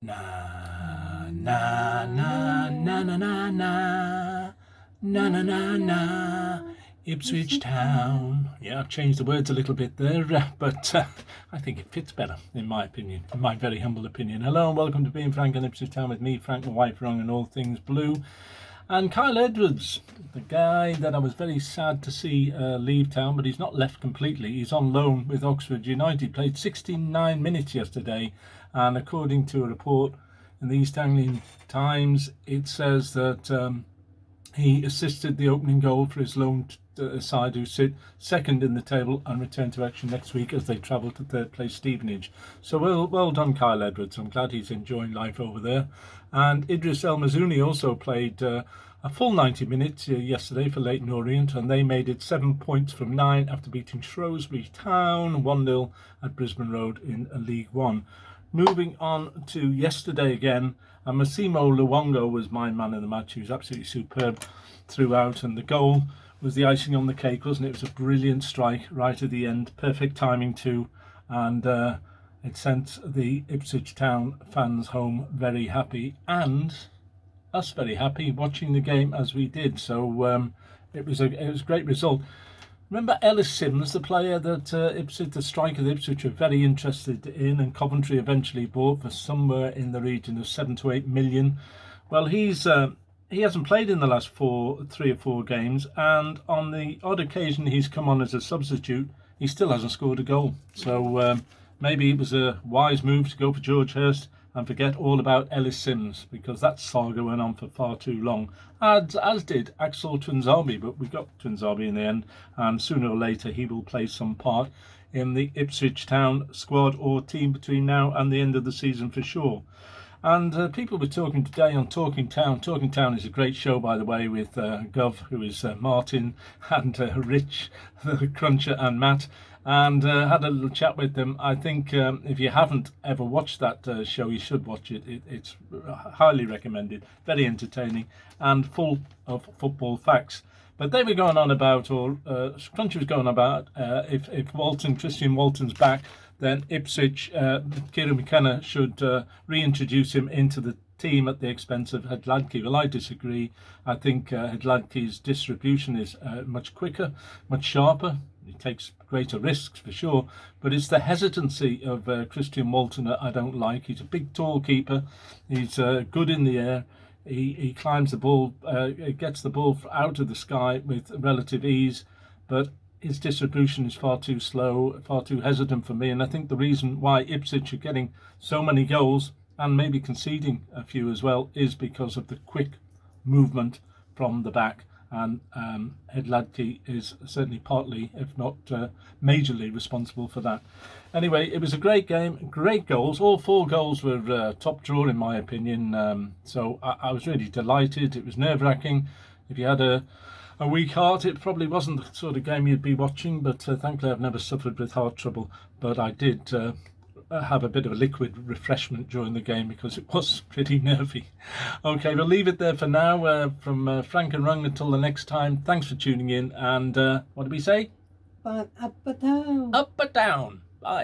Na na na na na na na na na na na Ipswich Town. Yeah, I've changed the words a little bit there, but I think it fits better, in my opinion, in my very humble opinion. Hello and welcome to Being Frank in Ipswich Town with me, Frank, my wife, wrong and all things blue. And Kyle Edwards, the guy that I was very sad to see leave town, but he's not left completely. He's on loan with Oxford United. Played 69 minutes yesterday, and according to a report in the East Anglian Times, it says that he assisted the opening goal for his loan side, who sit second in the table and return to action next week as they travel to third place Stevenage. So well done, Kyle Edwards. I'm glad he's enjoying life over there. And Idris El Mazouni also played a full 90 minutes yesterday for Leyton Orient, and they made it 7 points from 9 after beating Shrewsbury Town 1-0 at Portman Road in League One. Moving on to yesterday again, Massimo Luongo was my man of the match. He was absolutely superb throughout, and the goal was the icing on the cake, wasn't it? It was a brilliant strike right at the end, perfect timing too, and it sent the Ipswich Town fans home very happy, and us very happy watching the game as we did. So it was a great result. Remember Ellis Simms, the player that the striker that Ipswich were very interested in, and Coventry eventually bought for somewhere in the region of 7 to 8 million. Well, he hasn't played in the last 3 or 4 games, and on the odd occasion he's come on as a substitute, he still hasn't scored a goal. So maybe it was a wise move to go for George Hurst and forget all about Ellis Sims, because that saga went on for far too long, as did Axel Twinzarby. But we got Twinzarby in the end, and sooner or later he will play some part in the Ipswich Town squad or team between now and the end of the season for sure. And people were talking today on Talking Town. Talking Town is a great show, by the way, with Gov, who is Martin, and Rich, the Cruncher, and Matt. And had a little chat with them. I think if you haven't ever watched that show, you should watch it. It's highly recommended, very entertaining, and full of football facts. But they were going on about, or Crunchy was going on about, if Christian Walton's back, then Ipswich, Kieran McKenna should reintroduce him into the team at the expense of Hedladke. Well, I disagree. I think Hedladke's distribution is much quicker, much sharper. He takes greater risks for sure, but it's the hesitancy of Christian Walton that I don't like. He's a big, tall keeper. He's good in the air. He climbs the ball, gets the ball out of the sky with relative ease, but his distribution is far too slow, far too hesitant for me. And I think the reason why Ipswich are getting so many goals, and maybe conceding a few as well, is because of the quick movement from the back. And Hedladke is certainly partly, if not majorly, responsible for that. Anyway, it was a great game, great goals. All 4 goals were top drawer in my opinion. So I was really delighted. It was nerve-wracking. If you had a weak heart, it probably wasn't the sort of game you'd be watching. But thankfully, I've never suffered with heart trouble. But I did have a bit of a liquid refreshment during the game because it was pretty nervy. Okay, we'll leave it there for now. From Frank and Rung, until the next time, thanks for tuning in, and what did we say? Up or down? Up or down.